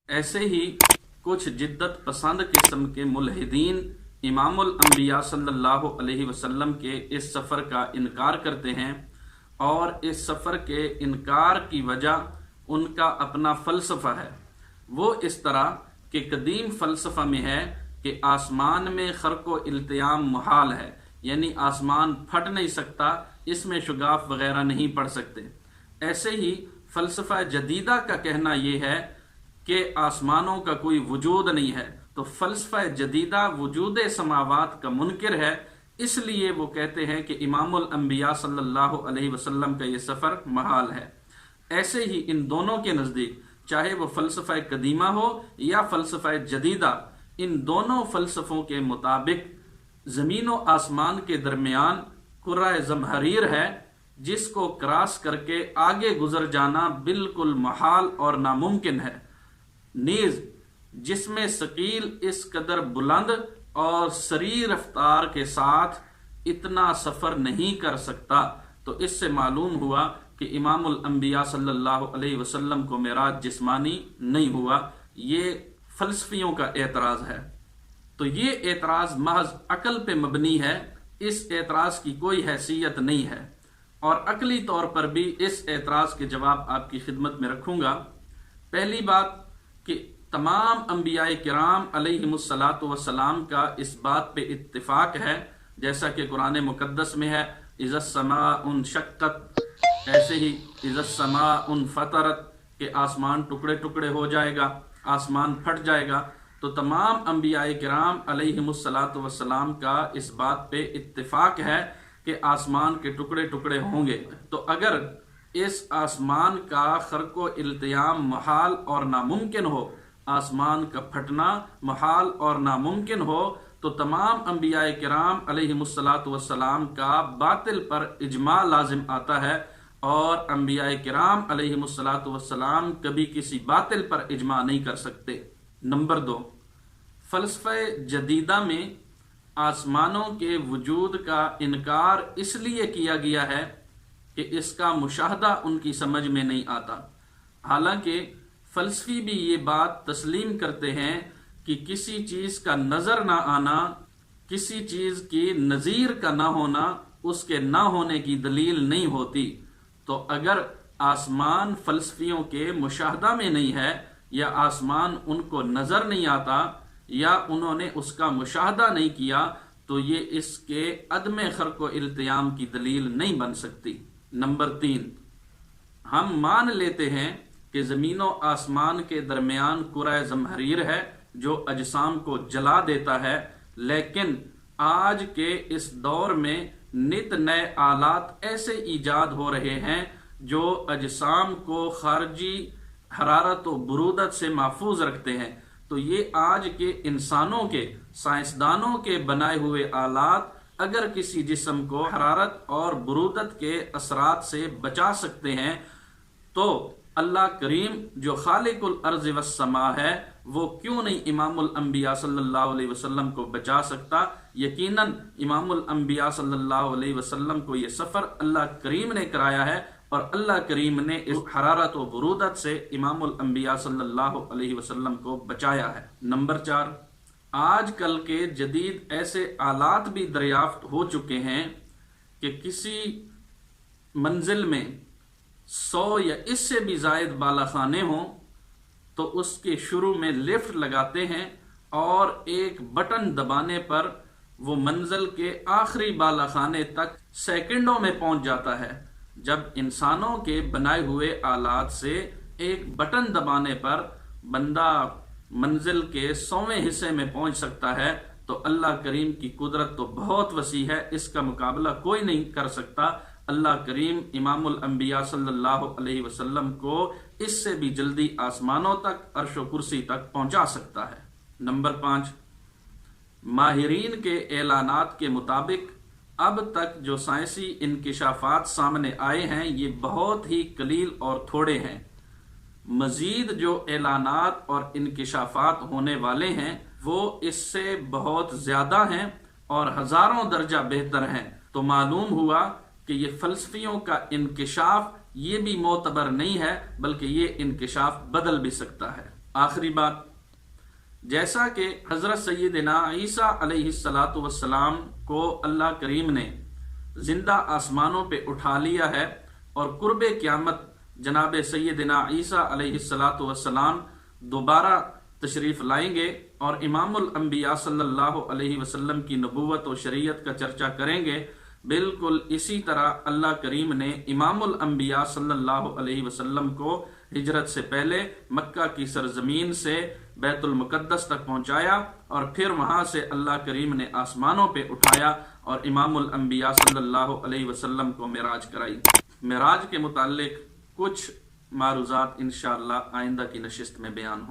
ایسے ہی کچھ جدت پسند قسم کے ملحدین امام الانبیاء صلی اللہ علیہ وسلم کے اس سفر کا انکار کرتے ہیں، اور اس سفر کے انکار کی وجہ ان کا اپنا فلسفہ ہے۔ وہ اس طرح کہ قدیم فلسفہ میں ہے کہ آسمان میں خرق و التیام محال ہے، یعنی آسمان پھٹ نہیں سکتا، اس میں شگاف وغیرہ نہیں پڑ سکتے۔ ایسے ہی فلسفہ جدیدہ کا کہنا یہ ہے کہ آسمانوں کا کوئی وجود نہیں ہے، تو فلسفہ جدیدہ وجود سماوات کا منکر ہے، اس لیے وہ کہتے ہیں کہ امام الانبیاء صلی اللہ علیہ وسلم کا یہ سفر محال ہے۔ ایسے ہی ان دونوں کے نزدیک، چاہے وہ فلسفہ قدیمہ ہو یا فلسفہ جدیدہ، ان دونوں فلسفوں کے مطابق زمین و آسمان کے درمیان کرۂ زمہریر ہے، جس کو کراس کر کے آگے گزر جانا بالکل محال اور ناممکن ہے، نیز جس میں ثقیل اس قدر بلند اور سریع رفتار کے ساتھ اتنا سفر نہیں کر سکتا۔ تو اس سے معلوم ہوا کہ امام الانبیاء صلی اللہ علیہ وسلم کو معراج جسمانی نہیں ہوا۔ یہ فلسفیوں کا اعتراض ہے۔ تو یہ اعتراض محض عقل پہ مبنی ہے، اس اعتراض کی کوئی حیثیت نہیں ہے، اور عقلی طور پر بھی اس اعتراض کے جواب آپ کی خدمت میں رکھوں گا۔ پہلی بات کہ تمام انبیاء کرام علیہم الصلاۃ والسلام کا اس بات پہ اتفاق ہے، جیسا کہ قرآن مقدس میں ہے اذا السماء انشقت، ایسے ہی اذا السماء انفطرت، کہ آسمان ٹکڑے ٹکڑے ہو جائے گا، آسمان پھٹ جائے گا۔ تو تمام انبیاء کرام علیہم الصلاۃ والسلام کا اس بات پہ اتفاق ہے کہ آسمان کے ٹکڑے ٹکڑے ہوں گے۔ تو اگر اس آسمان کا خرق و التیام محال اور ناممکن ہو، آسمان کا پھٹنا محال اور ناممکن ہو، تو تمام انبیاء کرام علیہم الصلاۃ والسلام کا باطل پر اجماع لازم آتا ہے، اور انبیاء کرام علیہم الصلاۃ والسلام کبھی کسی باطل پر اجماع نہیں کر سکتے۔ نمبر 2، فلسفہ جدیدہ میں آسمانوں کے وجود کا انکار اس لیے کیا گیا ہے کہ اس کا مشاہدہ ان کی سمجھ میں نہیں آتا۔ حالانکہ فلسفی بھی یہ بات تسلیم کرتے ہیں کہ کسی چیز کا نظر نہ آنا، کسی چیز کی نظیر کا نہ ہونا، اس کے نہ ہونے کی دلیل نہیں ہوتی۔ تو اگر آسمان فلسفیوں کے مشاہدہ میں نہیں ہے، یا آسمان ان کو نظر نہیں آتا، یا انہوں نے اس کا مشاہدہ نہیں کیا، تو یہ اس کے عدم خرق و التیام کی دلیل نہیں بن سکتی۔ نمبر 3، ہم مان لیتے ہیں کہ زمین و آسمان کے درمیان کرۂ زمہریر ہے جو اجسام کو جلا دیتا ہے، لیکن آج کے اس دور میں نت نئے آلات ایسے ایجاد ہو رہے ہیں جو اجسام کو خارجی حرارت و برودت سے محفوظ رکھتے ہیں۔ تو یہ آج کے انسانوں کے، سائنسدانوں کے بنائے ہوئے آلات اگر کسی جسم کو حرارت اور برودت کے اثرات سے بچا سکتے ہیں، تو اللہ کریم جو خالق الارض والسماء ہے، وہ کیوں نہیں امام الانبیاء صلی اللہ علیہ وسلم کو بچا سکتا؟ یقیناً امام الانبیاء صلی اللہ علیہ وسلم کو یہ سفر اللہ کریم نے کرایا ہے، اور اللہ کریم نے اس حرارت و برودت سے امام الانبیاء صلی اللہ علیہ وسلم کو بچایا ہے۔ نمبر 4، آج کل کے جدید ایسے آلات بھی دریافت ہو چکے ہیں کہ کسی منزل میں 100 یا اس سے بھی زائد بالا خانے ہوں، تو اس کے شروع میں لفٹ لگاتے ہیں، اور ایک بٹن دبانے پر وہ منزل کے آخری بالا خانے تک سیکنڈوں میں پہنچ جاتا ہے۔ جب انسانوں کے بنائے ہوئے آلات سے ایک بٹن دبانے پر بندہ منزل کے 100ویں حصے میں پہنچ سکتا ہے، تو اللہ کریم کی قدرت تو بہت وسیع ہے، اس کا مقابلہ کوئی نہیں کر سکتا۔ اللہ کریم امام الانبیاء صلی اللہ علیہ وسلم کو اس سے بھی جلدی آسمانوں تک، عرش و کرسی تک پہنچا سکتا ہے۔ نمبر 5، ماہرین کے اعلانات کے مطابق اب تک جو سائنسی انکشافات سامنے آئے ہیں، یہ بہت ہی قلیل اور تھوڑے ہیں۔ مزید جو اعلانات اور انکشافات ہونے والے ہیں، وہ اس سے بہت زیادہ ہیں اور ہزاروں درجہ بہتر ہیں۔ تو معلوم ہوا کہ یہ فلسفیوں کا انکشاف یہ بھی معتبر نہیں ہے، بلکہ یہ انکشاف بدل بھی سکتا ہے۔ آخری بات، جیسا کہ حضرت سیدنا عیسیٰ علیہ السلام کو اللہ کریم نے زندہ آسمانوں پہ اٹھا لیا ہے، اور قرب قیامت جناب سیدنا عیسیٰ علیہ السلام دوبارہ تشریف لائیں گے اور امام الانبیاء صلی اللہ علیہ وسلم کی نبوت و شریعت کا چرچا کریں گے، بالکل اسی طرح اللہ کریم نے امام الانبیاء صلی اللہ علیہ وسلم کو ہجرت سے پہلے مکہ کی سرزمین سے بیت المقدس تک پہنچایا، اور پھر وہاں سے اللہ کریم نے آسمانوں پہ اٹھایا اور امام الانبیاء صلی اللہ علیہ وسلم کو معراج کرائی۔ معراج کے متعلق کچھ معروضات انشاءاللہ آئندہ کی نشست میں بیان ہوں۔